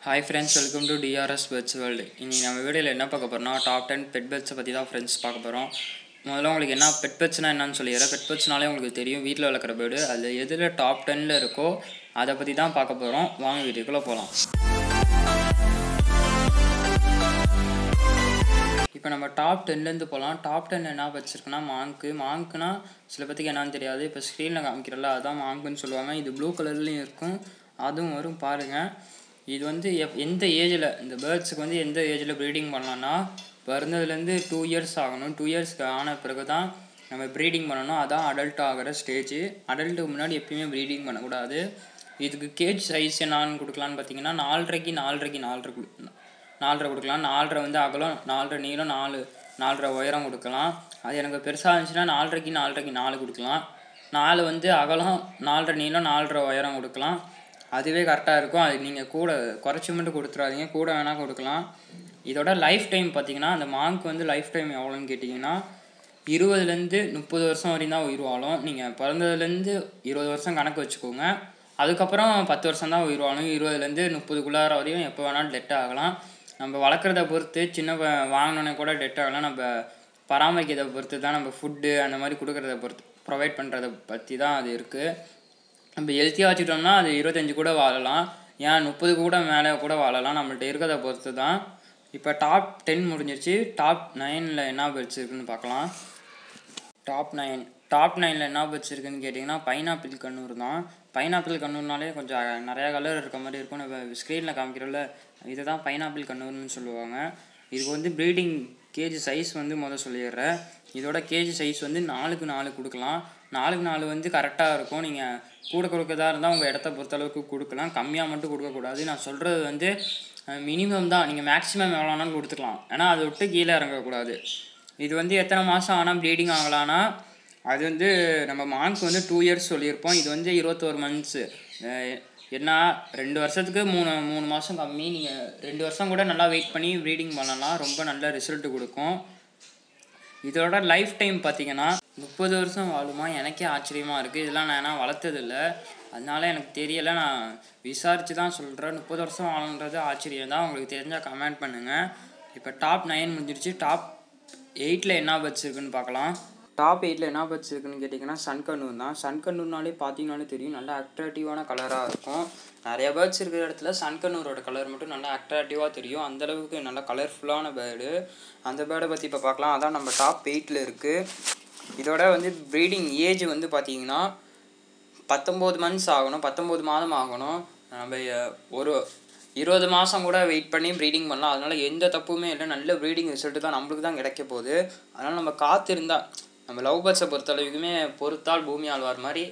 Hi friends, welcome to DRS Pets World. இன்னைக்கு நம்ம வீடியோவில் என்ன பார்க்க போகிறோம்னா டாப் 10 பெட் பெட்ஸை பற்றி தான் ஃப்ரெண்ட்ஸ் பார்க்க போகிறோம். முதல்ல உங்களுக்கு என்ன பெட் பெட்ஸ்னால் என்னன்னு சொல்லிடுறேன். பெட் பெட்ஸ்னாலே உங்களுக்கு தெரியும், வீட்டில் வளர்க்குற பேர்டு. அது எதில் டாப் 10ல் இருக்கோ அதை பற்றி தான் பார்க்க போகிறோம். வாங்க வீடியோக்குள்ளே போகலாம். இப்போ நம்ம டாப் 10லேருந்து போகலாம். டாப் 10 என்ன வச்சுருக்குன்னா மாங்குனா சில பேத்துக்கு என்னன்னு தெரியாது. இப்போ ஸ்க்ரீனில் காமிக்கிறல அதுதான் மாங்குன்னு சொல்லுவாங்க. இது ப்ளூ கலர்லேயும் இருக்கும், அதுவும் வரும் பாருங்கள். இது வந்து எந்த ஏஜில் இந்த பேர்ட்ஸுக்கு வந்து எந்த ஏஜில் ப்ரீடிங் பண்ணலான்னா பிறந்ததுலேருந்து 2 இயர்ஸ் ஆகணும். 2 இயர்ஸ்க்கு ஆன பிறகு தான் நம்ம ப்ரீடிங் பண்ணணும். அதான் அடல்ட் ஆகிற ஸ்டேஜ். அடல்ட்டுக்கு முன்னாடி எப்பயுமே ப்ரீடிங் பண்ணக்கூடாது. இதுக்கு கேஜ் சைஸ் என்னான்னு கொடுக்கலான்னு பார்த்தீங்கன்னா 4.5 கொடுக்கலாம். 4.5 வந்து அகலம், 4.5 நீளம், 4.5 உயரம் கொடுக்கலாம். அது எனக்கு பெருசாக இருந்துச்சுன்னா 4.5 கொடுக்கலாம். 4 வந்து அகலம், 4.5 நீளம், 4.5 உயரம் கொடுக்கலாம். அதுவே கரெக்டாக இருக்கும். அது நீங்கள் கூட குறைச்சி மட்டும் கொடுத்துடாதீங்க, கூட வேணால் கொடுக்கலாம். இதோட லைஃப் டைம் பார்த்தீங்கன்னா அந்த மாங்க்கு வந்து லைஃப் டைம் எவ்வளோன்னு கேட்டிங்கன்னா 20லேருந்து 30 வருஷம் வரையும் தான் உயிர் வாழும். நீங்கள் பிறந்ததுலேருந்து 20 வருஷம் கணக்கு வச்சுக்கோங்க. அதுக்கப்புறம் 10 வருஷம் தான் உயிர் வாழும். 20லேருந்து 30 வரையும் எப்போ வேணாலும் டெட் ஆகலாம். நம்ம வளர்க்குறத பொறுத்து, சின்ன வாங்கினோன்னே கூட டெட் ஆகலாம். நம்ம பராமரிக்கிறதை பொறுத்து தான், நம்ம ஃபுட்டு அந்த மாதிரி கொடுக்குறத பொறுத்து, ப்ரொவைட் பண்ணுறதை பற்றி தான் அது இருக்குது. நம்ம ஹெல்த்தியாக வச்சுட்டோம்னா அது 25 கூட வாழலாம், ஏன் 30 கூட மேலே கூட வாழலாம். நம்மள்ட்ட இருக்கிறத பொறுத்து தான். இப்போ டாப் 10 முடிஞ்சிருச்சு. டாப் 9ல் என்ன வச்சுருக்குன்னு பார்க்கலாம். டாப் 9ல் என்ன வச்சுருக்குன்னு கேட்டிங்கன்னா பைனாப்பிள் கண்ணூர் தான். பைனாப்பிள் கண்ணூர்னாலே கொஞ்சம் நிறையா கலர் இருக்க மாதிரி இருக்கும். நம்ம ஸ்க்ரீனில் காமிக்கிறோம்ல, இதை தான் பைனாப்பிள் கண்ணூர்னு சொல்லுவாங்க. இதுக்கு வந்து ப்ரீடிங் கேஜ் சைஸ் வந்து சொல்லிடுறேன். இதோட கேஜ் சைஸ் வந்து 4க்கு 4 கொடுக்கலாம். 4க்கு 4 வந்து கரெக்டாக இருக்கும். நீங்கள் கூட கொடுக்கறதா இருந்தால் உங்கள் இடத்த பொறுத்தளவுக்கு கொடுக்கலாம், கம்மியாக மட்டும் கொடுக்கக்கூடாது. நான் சொல்கிறது வந்து மினிமம் தான். நீங்கள் மேக்ஸிமம் எவ்வளோனாலும் கொடுத்துக்கலாம், ஏன்னா அதை விட்டு கீழே இறங்கக்கூடாது. இது வந்து எத்தனை மாதம் ஆனால் ப்ரீடிங் ஆகலான்னா, அது வந்து நம்ம மாங்க்கு வந்து 2 இயர்ஸ் சொல்லியிருப்போம். இது வந்து 21 மந்த்ஸு. என்ன 2 வருஷத்துக்கு 3 மாதம் கம்மி. நீங்கள் 2 வருஷம் கூட நல்லா வெயிட் பண்ணி ப்ரீடிங் பண்ணலாம், ரொம்ப நல்ல ரிசல்ட்டு கொடுக்கும். இதோட லைஃப் டைம் பார்த்தீங்கன்னா 30 வருஷம் வாழுமா? எனக்கே ஆச்சரியமாக இருக்குது. இதெல்லாம் நான் ஏன்னா வளர்த்ததில்லை, அதனால எனக்கு தெரியலை. நான் விசாரித்து தான் சொல்கிறேன். 30 வருஷம் வாழுன்றது ஆச்சரியம் தான். உங்களுக்கு தெரிஞ்சால் கமெண்ட் பண்ணுங்கள். இப்போ டாப் 9 முடிஞ்சிருச்சு. டாப் 8ல் என்ன வச்சுருக்குன்னு பார்க்கலாம். டாப் 8ல் என்ன வச்சுருக்குன்னு கேட்டிங்கன்னா சன்கண்ணூர் தான். சன்கண்ணூர்னாலே பார்த்தீங்கன்னாலே தெரியும், நல்லா அட்ராக்டிவான கலராக இருக்கும். நிறைய பேர்ட்ஸ் இருக்கிற இடத்துல சன்கண்ணூரோட கலர் மட்டும் நல்லா அட்ராக்டிவாக தெரியும். அந்தளவுக்கு நல்லா கலர்ஃபுல்லான பேர்டு. அந்த பேர்டை பற்றி இப்போ பார்க்கலாம். அதான் நம்ம டாப் 8ல் இருக்குது. இதோட வந்து ப்ரீடிங் ஏஜ் வந்து பார்த்தீங்கன்னா 19 மந்த்ஸ் ஆகணும், 19 மாதம் ஆகணும். நம்ம ஒரு 20 மாதம் கூட வெயிட் பண்ணி ப்ரீடிங் பண்ணலாம். அதனால் எந்த தப்புமே இல்லை. நல்ல ப்ரீடிங் ரிசல்ட்டு தான் நம்மளுக்கு தான் கிடைக்க போகுது. அதனால் நம்ம காத்திருந்தால், நம்ம லவ் பேர்ட்ஸை பொறுத்தளவுக்குமே பொறுத்தால் பூமி ஆழ்வார் மாதிரி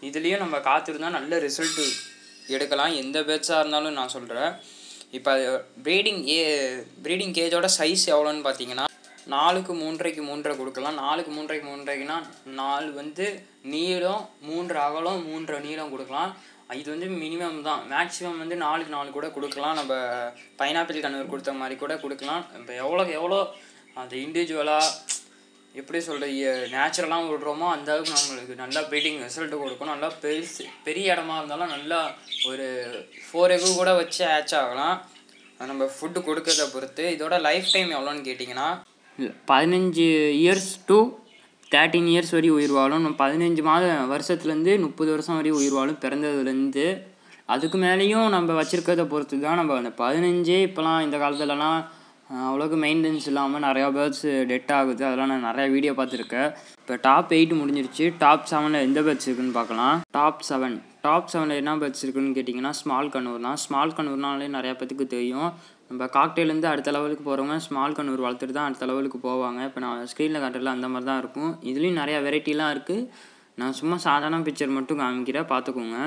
இதுலேயும் நம்ம காத்திருந்தால் நல்ல ரிசல்ட்டு எடுக்கலாம், எந்த பேர்ட்ஸாக இருந்தாலும் நான் சொல்கிறேன். இப்போ ப்ரீடிங் கேஜோட சைஸ் எவ்வளோன்னு பார்த்தீங்கன்னா 4க்கு 3.5 கொடுக்கலாம். 4க்கு 3.5னா 4 வந்து நீளம், 3 அகலம், 3 நீளம் கொடுக்கலாம். இது வந்து மினிமம் தான். மேக்ஸிமம் வந்து 4க்கு 4 கூட கொடுக்கலாம். நம்ம பைனாப்பிள் கண்ணூர் கொடுத்த மாதிரி கூட கொடுக்கலாம். இப்போ எவ்வளோ அது இண்டிவிஜுவலாக எப்படி சொல்கிறது, நேச்சுரலாக விடுறோமோ அந்த அளவுக்கு நம்மளுக்கு நல்லா ப்ரீடிங் ரிசல்ட்டு கொடுக்கும். நல்லா பெரிய இடமா இருந்தாலும் நல்லா ஒரு 4 எக்கு கூட வச்சு ஹேட்ச் ஆகலாம். அது நம்ம ஃபுட்டு கொடுக்கறத பொறுத்து. இதோட லைஃப் டைம் எவ்வளோன்னு கேட்டிங்கன்னா 15 இயர்ஸ் டு 13 இயர்ஸ் வரையும் உயிர் வாழும். 15 வருஷத்துலேருந்து 30 வருஷம் வரையும் உயிர் வாழும் பிறந்ததுலேருந்து. அதுக்கு மேலேயும் நம்ம வச்சுருக்கிறத பொறுத்து தான். நம்ம அந்த 15 இப்போலாம் இந்த காலத்துலலாம் அவ்வளோக்கு மெயின்டெனன்ஸ் இல்லாமல் நிறையா பேர்ட்ஸ் டெட் ஆகுது. அதெல்லாம் நான் நிறையா வீடியோ பார்த்துருக்கேன். இப்போ டாப் 8 முடிஞ்சிருச்சு. டாப் 7ல் எந்த பேர்ட்ஸ் இருக்குதுன்னு பார்க்கலாம். டாப் 7ல் என்ன பேர்ட்ஸ் இருக்குதுன்னு கேட்டிங்கன்னா ஸ்மால் கண்ணூர் தான். ஸ்மால் கண்ணூர்னாலே நிறையா பேத்துக்கு தெரியும். நம்ம காக்டெயிலேருந்து அடுத்த லெவலுக்கு போகிறவங்க ஸ்மால் கண்ணூர் வளர்த்துட்டு தான் அடுத்த லெவலுக்கு போவாங்க. இப்போ நான் ஸ்க்ரீனில் காட்டுறதுல அந்த மாதிரி தான் இருக்கும். இதுலேயும் நிறையா வெரைட்டிலாம் இருக்குது. நான் சும்மா சாதாரண பிக்சர் மட்டும் காமிக்கிறேன், பார்த்துக்கோங்க.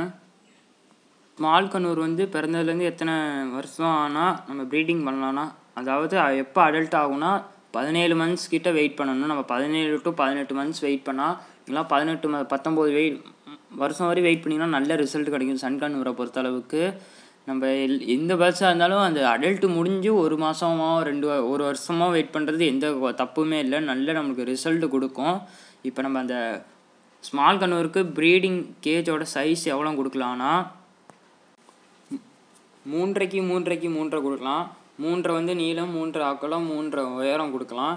ஸ்மால் கண்ணூர் வந்து பிறந்ததுலேருந்து எத்தனை வருஷம் ஆனால் நம்ம ப்ரீடிங் பண்ணலான்னா, அதாவது எப்போ அடல்ட் ஆகும்னா 17 மந்த்ஸ் கிட்ட வெயிட் பண்ணணும். நம்ம 17 to 18 மந்த்ஸ் வெயிட் பண்ணால், இல்லைனா 19 வருஷம் வரை வெயிட் பண்ணிங்கன்னா நல்ல ரிசல்ட் கிடைக்கும். சன்கண்ணூரை பொறுத்தளவுக்கு நம்ம எந்த பேர்ட்ஸாக இருந்தாலும் அந்த அடல்ட்டு முடிஞ்சு 1 மாதமோ 1 வருஷமோ வெயிட் பண்ணுறது எந்த தப்புமே இல்லை, நல்ல நம்மளுக்கு ரிசல்ட்டு கொடுக்கும். இப்போ நம்ம அந்த ஸ்மால் கண்ணூருக்கு ப்ரீடிங் கேஜோட சைஸ் எவ்வளோ கொடுக்கலான்னா 3.5 கொடுக்கலாம். 3 வந்து நீளம், 3 அகலம், 3 உயரம் கொடுக்கலாம்.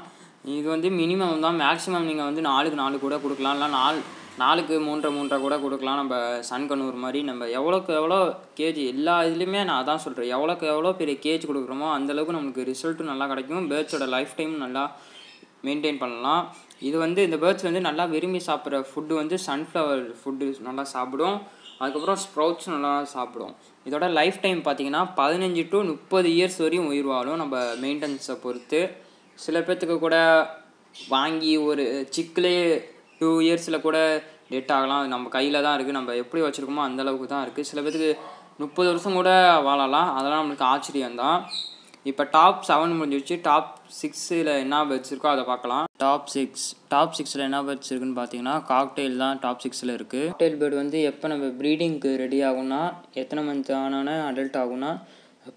இது வந்து மினிமம் தான். மேக்ஸிமம் நீங்கள் வந்து 4க்கு 4 கூட கொடுக்கலாம். இல்லை 4க்கு 3 கூட கொடுக்கலாம். நம்ம சன் கண்ணூர் மாதிரி நம்ம எவ்வளோக்கு எவ்வளோ கேஜி எல்லா இதுலேயுமே நான் அதான் சொல்கிறேன். எவ்வளோக்கு எவ்வளோ பெரிய கேஜ் கொடுக்குறோமோ அந்தளவுக்கு நமக்கு ரிசல்ட்டும் நல்லா கிடைக்கும். பேர்ட்ஸோட லைஃப் டைம் நல்லா மெயின்டைன் பண்ணலாம். இது வந்து இந்த பேர்ட்ஸ் வந்து நல்லா விரும்பி சாப்பிட்ற ஃபுட்டு வந்து சன்ஃப்ளவர் ஃபுட்டு நல்லா சாப்பிடும். அதுக்கப்புறம் ஸ்ப்ரவுட்ஸ் நல்லா சாப்பிடும். இதோட லைஃப் டைம் பார்த்திங்கன்னா 15 to 30 இயர்ஸ் வரையும் உயிர் வாழும் நம்ம மெயின்டெனன்ஸை பொறுத்து. சில பேர்த்துக்கு கூட வாங்கி ஒரு சிக்கிலே 2 இயர்ஸில் கூட டெட் ஆகலாம். அது நம்ம கையில் தான் இருக்குது. நம்ம எப்படி வச்சுருக்கோமோ அந்தளவுக்கு தான் இருக்குது. சில பேர்த்துக்கு 30 வருஷம் கூட வாழலாம். அதெல்லாம் நம்மளுக்கு ஆச்சரியம்தான். இப்போ டாப் 7 முடிஞ்சிடுச்சு. டாப் 6ல் என்ன பேர்ட்ஸ் இருக்கோ அதை பார்க்கலாம். டாப் 6ல் என்ன பேர்ட்ஸ் இருக்குதுன்னு பார்த்தீங்கன்னா காக்டெயில் தான் டாப் 6ல் இருக்குது. காக்டெயில் பேர்டு வந்து எப்போ நம்ம ப்ரீடிங்க்கு ரெடி ஆகும்னா எத்தனை மந்த் ஆனோன்னே அடல்ட் ஆகும்னா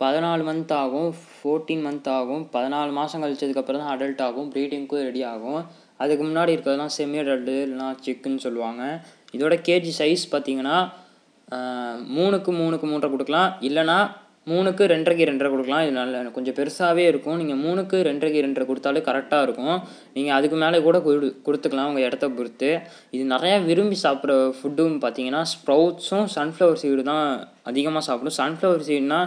14 மந்த் ஆகும், 14 மந்த் ஆகும். 14 மாதம் கழிச்சதுக்கப்புறம் தான் அடல்ட் ஆகும், ப்ரீடிங்க்கும் ரெடி ஆகும். அதுக்கு முன்னாடி இருக்கிறதுலாம் செமி அடல்ட்டு இல்லைனா சிக்குன்னு சொல்லுவாங்க. இதோட கேஜி சைஸ் பார்த்தீங்கன்னா 3க்கு 3 கொடுக்கலாம். இல்லைனா 3க்கு 2.5 கொடுக்கலாம். இது நல்ல கொஞ்சம் பெருசாகவே இருக்கும். நீங்கள் 3க்கு 2.5 கொடுத்தாலே கரெக்டாக இருக்கும். நீங்கள் அதுக்கு மேலே கூட கொடுத்துக்கலாம் உங்கள் இடத்த பொறுத்து. இது நிறையா விரும்பி சாப்பிட்ற ஃபுட்டும் பார்த்தீங்கன்னா ஸ்ப்ரவுட்ஸும் சன்ஃப்ளவர் சீடு தான் அதிகமாக சாப்பிடும். சன்ஃப்ளவர் சீடுனா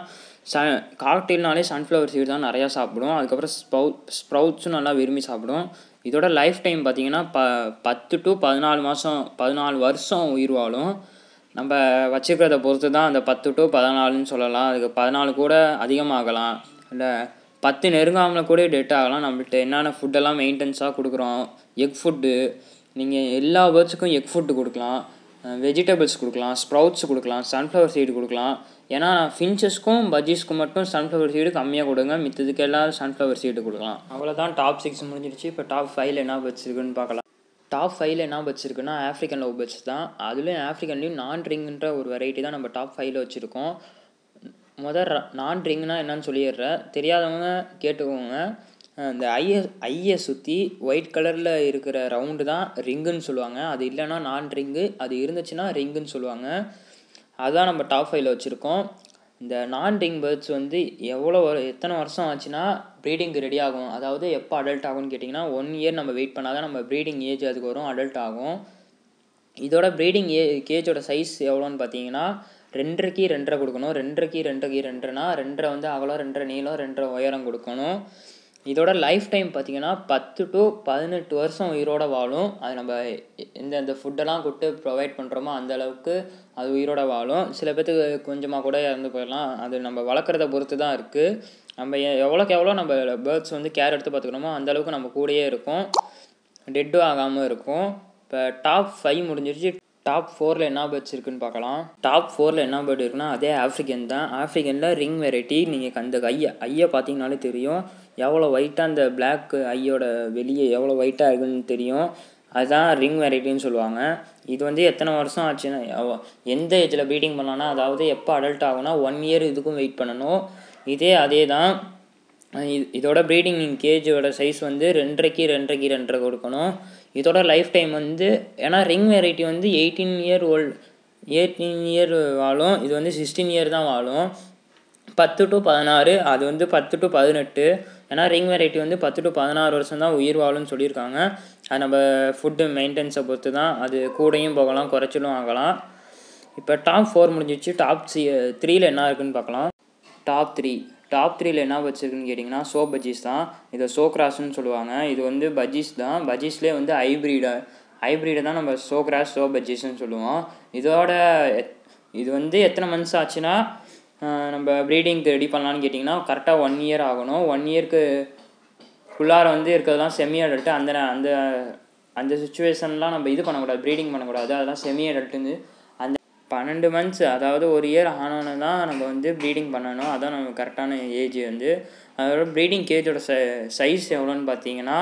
காக்டெயில்னாலே சன்ஃப்ளவர் சீடு தான் நிறையா சாப்பிடும். அதுக்கப்புறம் ஸ்ப்ரவுட்ஸும் நல்லா விரும்பி சாப்பிடும். இதோட லைஃப் டைம் பார்த்தீங்கன்னா 10 to 14 வருஷம் உயிர் வாழும். நம்ம வச்சுக்கிறத பொறுத்து தான் அந்த 10 to 14ன்னு சொல்லலாம். அதுக்கு 14 கூட அதிகமாகலாம், இல்லை 10 நெருங்காமல் கூட டெட் ஆகலாம். நம்மள்ட்ட என்னென்ன ஃபுட்டெல்லாம் மெயின்டெனன்ஸாக கொடுக்குறோம். எக் ஃபுட்டு, நீங்கள் எல்லா பேர்ட்ஸுக்கும் எக் ஃபுட்டு கொடுக்கலாம், வெஜிடபிள்ஸ் கொடுக்கலாம், ஸ்ப்ரவுட்ஸ் கொடுக்கலாம், சன்ஃப்ளவர் சீடு கொடுக்கலாம். ஏன்னா ஃபின்ச்சஸ்க்கும் பஜ்ஜீஸ்க்கும் மட்டும் சன்ஃப்ளவர் சீடு கம்மியாக கொடுங்க, மித்ததுக்கு எல்லோரும் சன்ஃப்ளவர் சீடு கொடுக்கலாம். அவ்வளோதான். டாப் 6 முடிஞ்சிருச்சு. இப்போ டாப் 5ல் என்ன பேர்ட்ஸ் இருக்குன்னு பார்க்கலாம். டாப் 5ல் என்ன பேர்ட்ஸ் இருக்குன்னா ஆஃப்ரிக்கன் லவ் பேர்ட்ஸ் தான். அதுலேயும் ஆஃப்ரிக்கன்லேயும் நான் ரிங்குன்ற ஒரு வெரைட்டி தான் நம்ம டாப் 5ல் வச்சுருக்கோம். நான் ரிங்குனா என்னன்னு சொல்லிடுறேன், தெரியாதவங்க கேட்டுக்கோங்க. இந்த ஐயை சுற்றி ஒயிட் கலரில் இருக்கிற ரவுண்டு தான் ரிங்குன்னு சொல்லுவாங்க. அது இல்லைன்னா நான் ரிங்கு, அது இருந்துச்சுன்னா ரிங்குன்னு சொல்லுவாங்க. அதுதான் நம்ம டாப் 5ல் வச்சுருக்கோம். இந்த நான் ரிங் பேர்ட்ஸ் வந்து எத்தனை வருஷம் ஆச்சுன்னா ப்ரீடிங்க்கு ரெடி ஆகும். அதாவது எப்போ அடல்ட் ஆகும்னு கேட்டிங்கன்னா 1 இயர் நம்ம வெயிட் பண்ணால் தான் நம்ம ப்ரீடிங் ஏஜ் அதுக்கு வரும், அடல்ட் ஆகும். இதோட ப்ரீடிங் கேஜோட சைஸ் எவ்வளோன்னு பார்த்தீங்கன்னா 2.5க்கு 2 கொடுக்கணும். 2.5க்கு 2னா 2 வந்து அகலம், 2 நீளம், 2 உயரம் கொடுக்கணும். இதோட லைஃப் டைம் பார்த்திங்கன்னா 10 to 18 வருஷம் உயிரோடு வாழும். அது நம்ம எந்தெந்த ஃபுட்டெல்லாம் கொடுத்து ப்ரொவைட் பண்ணுறோமோ அந்தளவுக்கு அது உயிரோடு வாழும். சில பேர்த்துக்கு கொஞ்சமாக கூட இறந்து போயிடலாம். அது நம்ம வளர்க்குறத பொறுத்து தான் இருக்குது. நம்ம எவ்வளோக்கு எவ்வளோ நம்ம பேர்ட்ஸ் வந்து கேர் எடுத்து பார்த்துக்கிறோமோ அந்தளவுக்கு நம்ம கூடயே இருக்கும், டெட்டும் ஆகாமல் இருக்கும். இப்போ டாப் 5 முடிஞ்சிருச்சு. டாப் 4ல் என்ன பேர்ட்ஸ் இருக்குதுன்னு பார்க்கலாம். டாப் 4ல் என்ன பேர்டு இருக்குன்னா அதே ஆஃப்ரிக்கன் தான். ஆஃப்ரிக்கனில் ரிங் வெரைட்டி. நீங்கள் அந்த ஐயை பார்த்தீங்கனாலே தெரியும் எவ்வளோ ஒயிட்டாக, அந்த பிளாக் ஐயோட வெளியே எவ்வளோ ஒயிட்டாக இருக்குன்னு தெரியும். அதுதான் ரிங் வெரைட்டின்னு சொல்லுவாங்க. இது வந்து எத்தனை வருஷம் ஆச்சுன்னா எந்த ஏஜில் ப்ரீடிங் பண்ணலான்னா, அதாவது எப்போ அடல்ட் ஆகுனா 1 இயர் இதுக்கும் வெயிட் பண்ணணும். அதே தான். இதோட ப்ரீடிங் கேஜோட சைஸ் வந்து 2.5க்கு 2 கொடுக்கணும். இதோட லைஃப் டைம் வந்து ஏன்னா ரிங் வெரைட்டி வந்து 18 இயர் வாழும். இது வந்து 16 இயர் தான் வாழும். 10 to 16, அது வந்து 10 to 18. ஏன்னா ரிங் வெரைட்டி வந்து 10 to 16 வருஷம் தான் உயிர் வாழும்னு சொல்லியிருக்காங்க. அது நம்ம ஃபுட்டு மெயின்டெனன்ஸை பொறுத்து தான். அது கூடையும் போகலாம், குறைச்சலும் ஆகலாம். இப்போ டாப் 4 முடிஞ்சிச்சு. டாப் 3ல் என்ன இருக்குதுன்னு பார்க்கலாம். டாப் 3ல் என்ன வச்சுருக்குன்னு கேட்டிங்கன்னா சோ பஜ்ஜீஸ் தான். இதை சோ கிராஸ்ன்னு சொல்லுவாங்க. இது வந்து பஜ்ஜீஸ் தான். பஜ்ஜீஸ்லேயே வந்து ஹைப்ரிடை தான் நம்ம சோ கிராஸ், சோ பஜ்ஜீஸ்ன்னு சொல்லுவோம். இது வந்து எத்தனை மந்த்ஸ் ஆச்சுன்னா நம்ம ப்ரீடிங்க்கு ரெடி பண்ணலான்னு கேட்டிங்கன்னா கரெக்டாக 1 இயர் ஆகணும். 1 இயருக்கு ஃபுல்லாக வந்து இருக்கிறதுலாம் செமி அடல்ட்டு. அந்த சுச்சுவேஷன்லாம் நம்ம இது பண்ணக்கூடாது, ப்ரீடிங் பண்ணக்கூடாது. அதெல்லாம் செமி அடல்ட்டுன்னு. அந்த 12 மந்த்ஸ், அதாவது 1 இயர் ஆனோன்னு தான் நம்ம வந்து ப்ரீடிங் பண்ணணும். அதான் நம்ம கரெக்டான ஏஜ் வந்து. அதோட ப்ரீடிங் கேஜோட சைஸ் எவ்வளோன்னு பார்த்தீங்கன்னா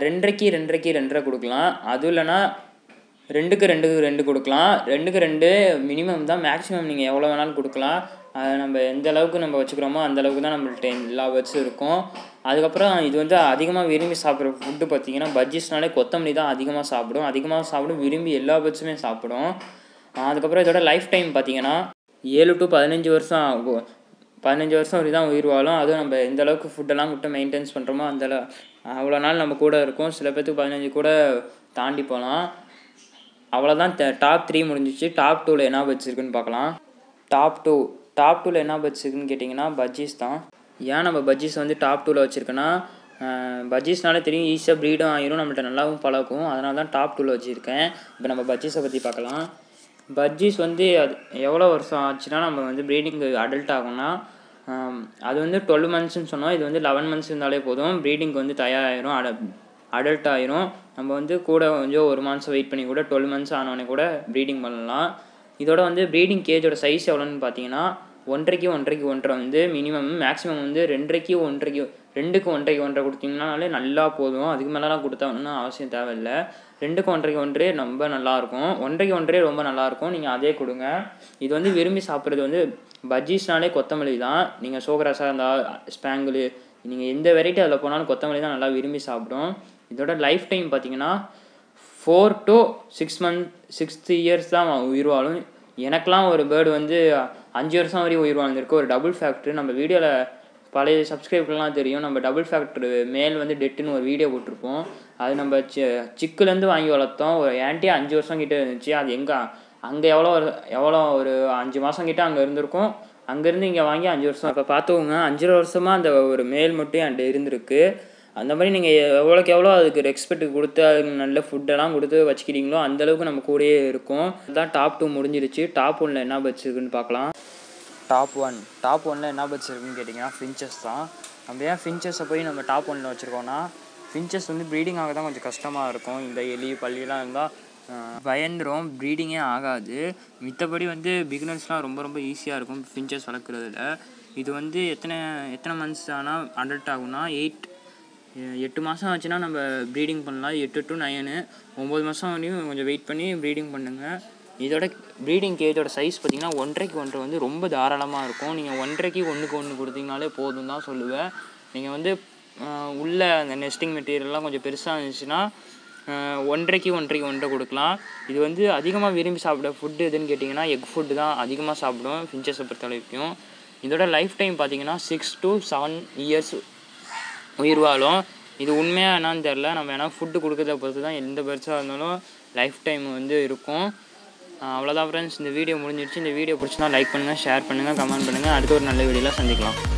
2.5க்கு 2 கொடுக்கலாம். அதுவும் இல்லைன்னா 2க்கு 2 கொடுக்கலாம். 2க்கு 2 மினிமம் தான். மேக்ஸிமம் நீங்கள் எவ்வளோ வேணாலும் கொடுக்கலாம். அதை நம்ம எந்த அளவுக்கு நம்ம வச்சுக்கிறோமோ அந்தளவுக்கு தான் நம்மள்ட்ட எல்லா பேர்ட்ஸும் இருக்கும். அதுக்கப்புறம் இது வந்து அதிகமாக விரும்பி சாப்பிட்ற ஃபுட்டு பார்த்திங்கன்னா பஜ்ஜீஸ்னாலே கொத்தமல்லி தான் அதிகமாக சாப்பிடும். விரும்பி எல்லா பேர்ட்ஸுமே சாப்பிடும். அதுக்கப்புறம் இதோட லைஃப் டைம் பார்த்திங்கன்னா 7 to 15 வருஷம் ஆகும். 15 வருஷம் வரை தான் உயிர் வாழும். அதுவும் நம்ம எந்த அளவுக்கு ஃபுட்டெல்லாம் மட்டும் மெயின்டெனன்ஸ் பண்ணுறோமோ அவ்வளோ நாள் நம்ம கூட இருக்கும். சில பேர்த்துக்கு 15 கூட தாண்டி போகலாம். அவ்வளோதான். டாப் 3 முடிஞ்சிச்சு. டாப் 2ல் என்ன வச்சுருக்குன்னு பார்க்கலாம். டாப் 2ல் என்ன வச்சுருக்குன்னு கேட்டிங்கன்னா பஜ்ஜீஸ் தான். ஏன் நம்ம பஜ்ஜீஸ் வந்து டாப் 2ல் வச்சுருக்கேன்னா, பஜ்ஜீஸ்னாலே தெரியும் ஈஸியாக ப்ரீடும் ஆயிரும், நம்மள்ட்ட நல்லாவும் பழக்கும். அதனால தான் டாப் 2ல் வச்சுருக்கேன். இப்போ நம்ம பஜ்ஜீஸை பற்றி பார்க்கலாம். பஜ்ஜீஸ் வந்து அது எவ்வளோ வருஷம் ஆச்சுன்னா நம்ம வந்து ப்ரீடிங்கு அடல்ட் ஆகும்னா அது வந்து 12 மந்த்ஸ்ன்னு சொன்னோம். இது வந்து 11 மந்த்ஸ் இருந்தாலே போதும். ப்ரீடிங்க்கு வந்து தயாராகிடும், அடல்ட் ஆயிரும். நம்ம வந்து கூட கொஞ்சம் 1 மாதம் வெயிட் பண்ணி கூட 12 மந்த்ஸ் ஆனவொடனே கூட ப்ரீடிங் பண்ணலாம். இதோட வந்து ப்ரீடிங் கேஜோட சைஸ் எவ்வளோன்னு பார்த்தீங்கன்னா 1.5க்கு 1.5 வந்து மினிமம். மேக்ஸிமம் வந்து 2க்கு 1.5 கொடுத்தீங்கன்னாலே நல்லா போதும். அதுக்கு மேலாம் கொடுத்தா ஒன்றும் அவசியம் தேவையில்லை. 2க்கு 1.5 ரொம்ப நல்லாயிருக்கும். 1.5 ரொம்ப நல்லாயிருக்கும். நீங்கள் அதே கொடுங்க. இது வந்து விரும்பி சாப்பிட்றது வந்து பஜ்ஜீஸ்னாலே கொத்தமல்லி தான். நீங்கள் சோகராஸாக இருந்தால் ஸ்பேங்கிள் நீங்கள் எந்த வெரைட்டி அதில் போனாலும் கொத்தமல்லி தான் நல்லா விரும்பி சாப்பிடும். இதோட லைஃப் டைம் பார்த்தீங்கன்னா 4 to 6 இயர்ஸ் தான் உயிர் வாழும். எனக்கெலாம் ஒரு பேர்டு வந்து 5 வருஷம் வரையும் உயிர் வாழ்ந்திருக்கு. ஒரு டபுள் ஃபேக்ட்ரு நம்ம வீடியோவில் பழைய சப்ஸ்கிரைபர்லாம் தெரியும். நம்ம டபுள் ஃபேக்ட்ரு மேல் வந்து டெட்டுன்னு ஒரு வீடியோ போட்டிருப்போம். அது நம்ம சிக்குலேருந்து வாங்கி வளர்த்தோம். ஒரு ஆன்ட்டி 5 வருஷம் கிட்டே இருந்துச்சு. அது அங்கே எவ்வளோ ஒரு 5 மாதம் கிட்டே அங்கே இருந்திருக்கும். அங்கேருந்து இங்கே வாங்கி 5 வருஷம். அப்போ பார்த்துக்கோங்க, 5 வருஷமாக அந்த ஒரு மேல் மட்டும் என்கிட்ட இருந்திருக்கு. அந்த மாதிரி நீங்கள் எவ்வளோக்கு எவ்வளோ அதுக்கு ரெஸ்பெக்ட் கொடுத்து அதுக்கு நல்ல ஃபுட்டெல்லாம் கொடுத்து வச்சுக்கிறீங்களோ அந்தளவுக்கு நம்ம கூடயே இருக்கும். அதுதான் டாப் 2 முடிஞ்சிருச்சு. டாப் 1ல் என்ன வச்சுருக்குன்னு பார்க்கலாம். டாப் 1ல் என்ன வச்சுருக்குன்னு கேட்டிங்கன்னா ஃபின்ச்சஸ் தான். நம்ம ஏன் ஃபின்ச்சஸை போய் நம்ம டாப் 1ல் வச்சுருக்கோன்னா, ஃபின்ச்சஸ் வந்து ப்ரீடிங் ஆக தான் கொஞ்சம் கஷ்டமாக இருக்கும். இந்த எலி பள்ளியெலாம் இருந்தால் பயந்துரும், ப்ரீடிங்கே ஆகாது. மித்தபடி வந்து பிகினர்ஸ்லாம் ரொம்ப ஈஸியாக இருக்கும் ஃபின்ச்சஸ் வளர்க்குறதுல. இது வந்து எத்தனை மந்த்ஸ் ஆனால் அடல்ட் ஆகும்னா 8 மாதம் ஆச்சுன்னா நம்ம ப்ரீடிங் பண்ணலாம். 8 to 9 9 மாதம் வரையும் கொஞ்சம் வெயிட் பண்ணி ப்ரீடிங் பண்ணுங்கள். இதோட ப்ரீடிங் கேஜோட சைஸ் பார்த்திங்கன்னா 1.5க்கு 1 வந்து ரொம்ப தாராளமாக இருக்கும். நீங்கள் 1.5க்கு 1 கொடுத்தீங்கனாலே போதும் தான் சொல்லுவேன். நீங்கள் வந்து உள்ள அந்த நெஸ்டிங் மெட்டீரியல்லாம் கொஞ்சம் பெருசாக இருந்துச்சுன்னா 1.5க்கு 1 கொடுக்கலாம். இது வந்து அதிகமாக விரும்பி சாப்பிட ஃபுட்டு எதுன்னு கேட்டிங்கன்னா எக் ஃபுட்டு தான் அதிகமாக சாப்பிடும் ஃபின்ச்சஸை பொறுத்த வரைக்கும். இதோட லைஃப் டைம் பார்த்திங்கன்னா 6 to 7 இயர்ஸ் உயிர் வாழும். இது உண்மையாக என்னான்னு தெரில. நம்ம ஏன்னா ஃபுட்டு கொடுக்குறத பொறுத்து தான் எந்த பெருசாக இருந்தாலும் லைஃப் டைம் வந்து இருக்கும். அவ்வளோதான் ஃப்ரெண்ட்ஸ், இந்த வீடியோ முடிஞ்சிடுச்சு. இந்த வீடியோ பிடிச்சினா லைக் பண்ணுங்கள், ஷேர் பண்ணுங்கள், கமெண்ட் பண்ணுங்கள். அடுத்த ஒரு நல்ல வீடியோவில் சந்திக்கலாம்.